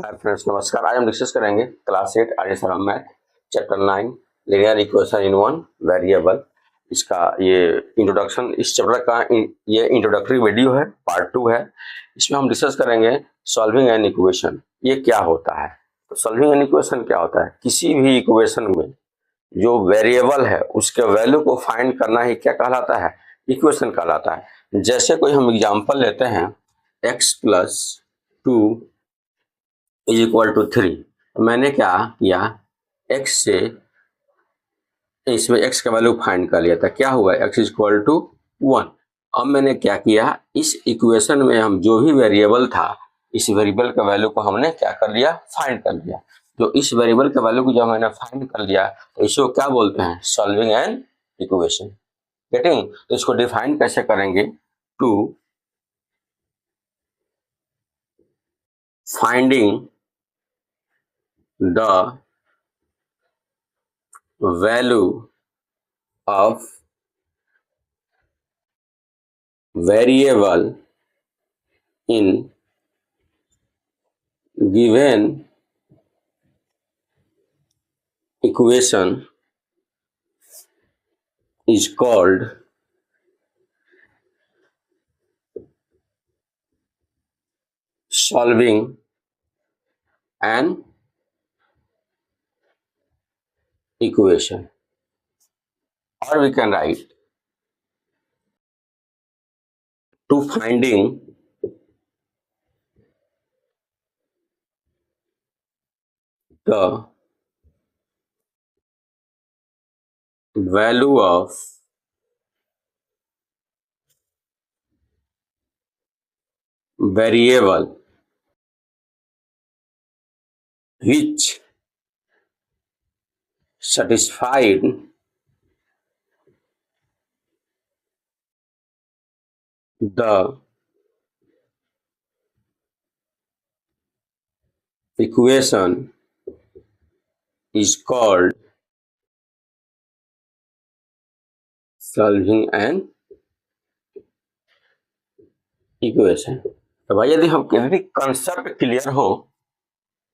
Hi friends, नमस्कार। आज हम डिस्कस करेंगे क्लास 8 आर्य सराम math chapter 9 linear equation in one variable. इसका ये इंट्रोडक्शन, इस चैप्टर का ये इंट्रोडक्टरी वीडियो है, पार्ट 2 है। इसमें हम डिस्कस करेंगे सॉल्विंग एन इक्वेशन, ये क्या होता है। तो सॉल्विंग एन इक्वेशन क्या होता है? किसी भी इक्वेशन में जो वेरिएबल है उसके वैल्यू को फाइंड करना ही क्या कहलाता है? इक्वेशन कहलाता है। जैसे कोई हम एग्जांपल लेते हैं, x plus 2 is equal to 3। मैंने क्या किया, x से इसमें x का वैल्यू फाइंड कर लिया था। क्या हुआ? x is equal to 1। अब मैंने क्या किया, इस इक्वेशन में हम जो भी वेरिएबल था, इस वेरिएबल का वैल्यू को हमने क्या कर लिया, फाइंड कर लिया। तो इस वेरिएबल के वैल्यू को जब मैंने फाइंड कर लिया तो इसको क्या बोलते हैं? Solving an equation. गेटिंग? तो इसको डिफाइन कैसे करेंगे? To finding the value of variable in given equation is called solving an equation, or we can write to finding the value of variable which satisfied the equation is called solving an equation। तो भाई यदि concept clear हो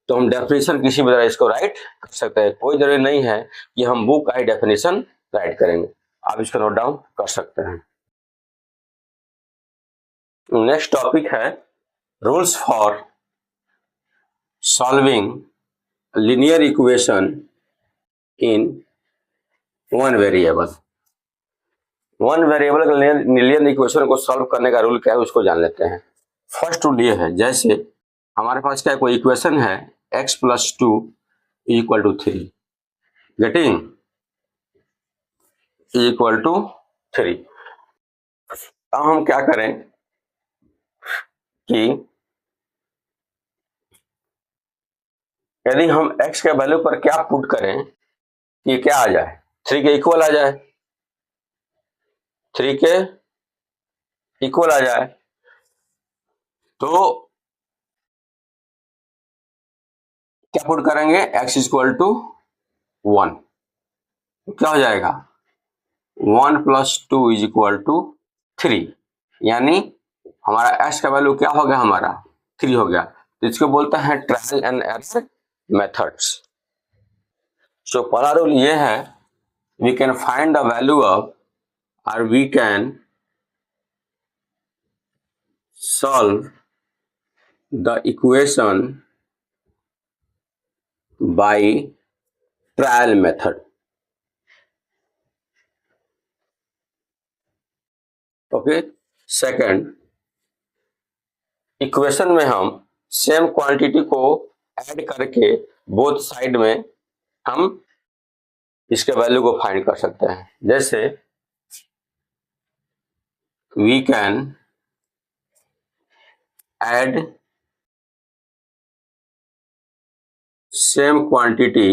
तो हम definition किसी भी तरह इसको राइट कर सकते हैं। कोई जरूरी नहीं है कि हम बुक का ही डेफिनेशन राइट करेंगे, आप इसको नोट डाउन कर सकते हैं। नेक्स्ट टॉपिक है rules for solving linear equation in one variable. One variable linear equation को सॉल्व करने का रूल क्या है, उसको जान लेते हैं। फर्स्ट रूल ये है, जैसे हमारे पास क्या कोई इक्वेशन है, x plus 2 equal to 3। Getting? Equal to 3। अब हम क्या करें कि यदि हम x के वैल्यू पर क्या पुट करें कि क्या आ जाए, 3 के इक्वल आ जाए, 3 के इक्वल आ जाए, तो क्या पुट करेंगे? x equal to 1। क्या हो जाएगा? 1 प्लस 2 इज इक्वल टू 3। यानी हमारा x का वैल्यू क्या हो गया? हमारा 3 हो गया। तो इसको बोलते हैं trial and error methods. So पहला रूल ये है, we can find the value of, और we can solve the equation by trial method। Okay. Second, equation में हम सेम क्वांटिटी को ऐड करके बोथ साइड में हम इसके वैल्यू को फाइंड कर सकते हैं। जैसे we can add same quantity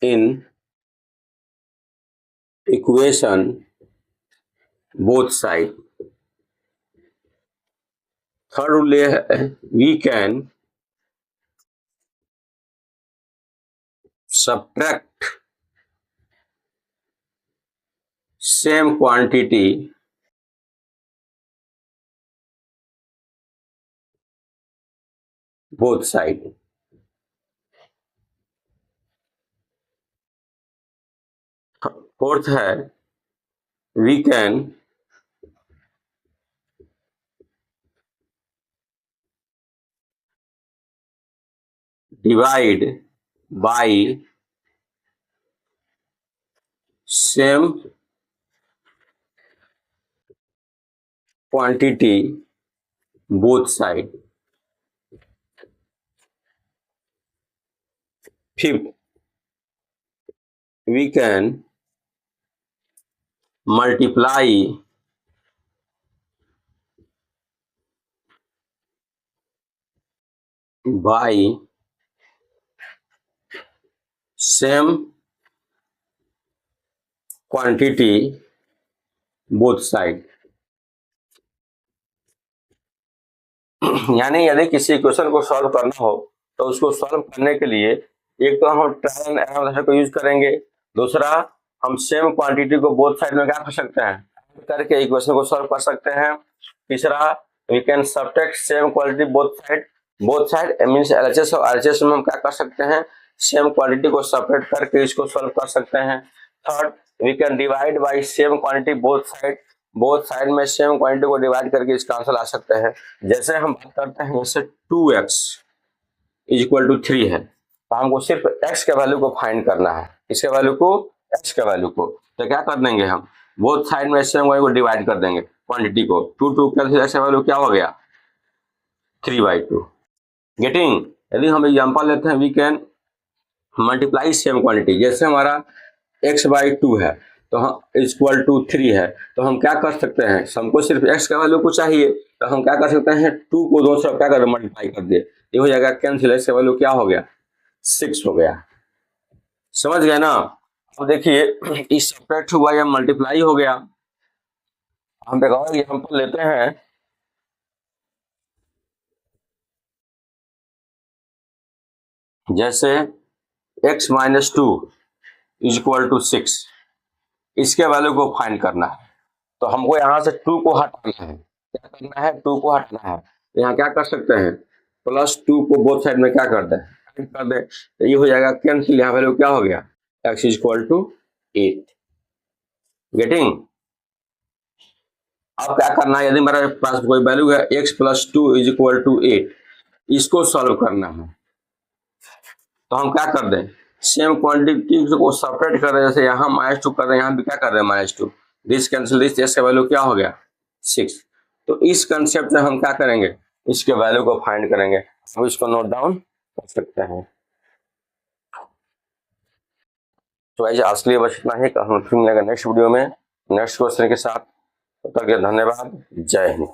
in equation both side। Third rule ये है, we can subtract same quantity both side. Fourth है we can divide by same quantity both side. Fifth, we can multiply by same quantity both side। यानी यदि किसी equation को solve करना हो तो उसको सॉल्व करने के लिए एक तो हम ट्रायल एंड एरर मेथड को यूज करेंगे, दूसरा हम सेम क्वांटिटी को बोथ साइड में क्या कर सकते हैं, करके इक्वेशन को सॉल्व कर सकते हैं। तीसरा, we can subtract same quantity both side means LHS और आरएचएस में हम क्या कर सकते हैं, सेम क्वांटिटी को सेपरेट करके इसको सॉल्व कर सकते हैं। Third, we can divide by same quantity both side में सेम क्वांटिटी को डिवाइड करके इसका आंसर ला सकते हैं। जैसे हम बात करते हैं जैसे 2x इज इक्वल टू 3 है तो हमको सिर्फ x के वैल्यू को फाइंड करना है, इसके वैल्यू को x के वैल्यू को, तो क्या कर देंगे हम बोथ साइड में सेम वैल्यू को डिवाइड कर देंगे क्वांटिटी को, 2 कैंसिल, x का वैल्यू क्या हो गया 3/2। गेटिंग। यदि हम एग्जांपल लेते हैं we can multiply same quantity, जैसे हमारा x/2 है तो हम इक्वल टू 3 है तो हम क्या कर सकते हैं, हमको सिर्फ x का वैल्यू को चाहिए तो हम क्या कर सकते हैं 2 को 2 से क्या कर मल्टीप्लाई कर दिए, ये हो जाएगा कैंसिल, x का वैल्यू क्या हो गया 6 हो गया। समझ गए ना। अब देखिए इस सेपरेट हुआ या मल्टीप्लाई हो गया। हम एक और एग्जांपल लेते हैं, जैसे x-2 इज इक्वल टू 6, इसके वैल्यू को फाइंड करना है तो हमको यहाँ से 2 को हटाना है, क्या करना है 2 को हटाना है, यहाँ क्या कर सकते हैं +2 को बोथ साइड में क्या कर दें कर दे, तो ये हो जाएगा कैंसिल, यहाँ वैल्यू क्या हो गया x is equal to 8। Getting. अब क्या करना है, यदि मेरे पास कोई वैल्यू है x+2 इज इक्वल टू 8, इसको सॉल्व करना है तो हम क्या कर दें सेम क्वांटिटी को सेपरेट कर रहे हैं, जैसे यहाँ -2 कर रहे हैं, यहाँ भी क्या कर रहे हैं -2, दिस कैंसिल दिस, इसका वैल्यू क्या हो गया 6। तो इस कंसेप्ट से हम क्या करेंगे इसके वैल्यू को फाइंड करेंगे, हम इसको नोट डाउन कर सकते हैं। तो ऐसे आज के लिए बस इतना ही, हम फिर मिलेंगे नेक्स्ट वीडियो में नेक्स्ट क्वेश्चन के साथ। तब तक के धन्यवाद, जय हिंद।